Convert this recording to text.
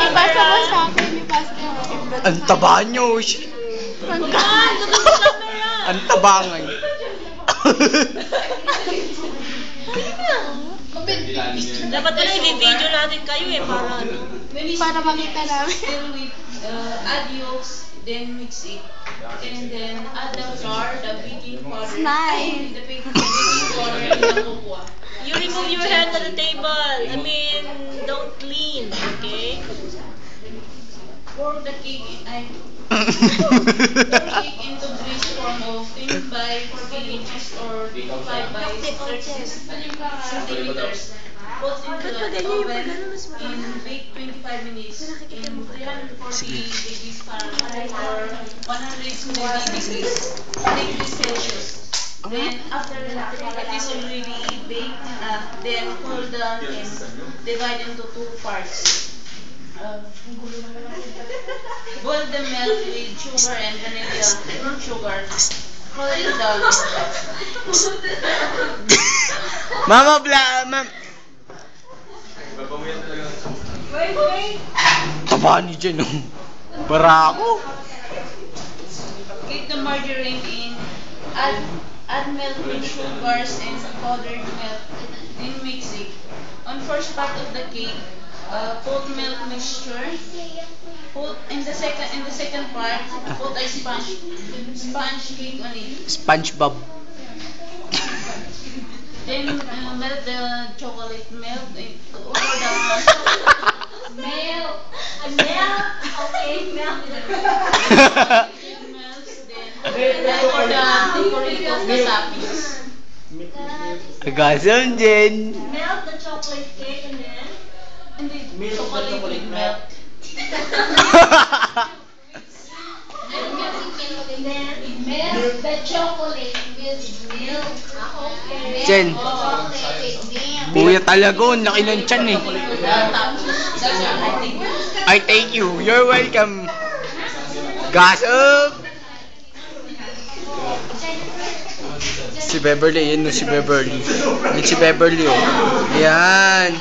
Ipasa mo sa akin, ipasa mo. Ang taba nyo. Ang tabangan. Dapat pala i-video natin kayo eh, para ano. Para makita namin. Still with add yolks, then mix it. And then add the flour, the baking powder. Smile. The baking powder and the cocoa. You remove your hand on the table. I mean, don't lean, okay? Pour the cake into grease form of 10 by 14 inches or 5 by 30 centimeters. Put into the oven and bake 25 minutes in 340 degrees Fahrenheit or 120 degrees Celsius. Then after it is already baked, then cool down and divide into 2 parts. Boil the milk with sugar and vanilla sugar. Cool it down. Mama, Wait. taba niyo dyan, oh. Para ako. Get the margarine in. Add milk with sugars and powdered milk. Then mix it. On first part of the cake, put milk mixture. Put in the second part, put a sponge cake on it. SpongeBob. Then melt the chocolate milk over the milk. Okay, milk. Melts. Then for the decorate of the toppings. Kagasan dyan. Melt the chocolate cake and then... And the chocolate with milk. Milk, the chocolate with milk. Okay. Jen. Chocolate with milk. Kuya talaga, ang laki ng tiyan eh. I thank you. You're welcome. Gossip! Si Beverly, yun no, si Beverly. Yun si Beverly, oh. Yan.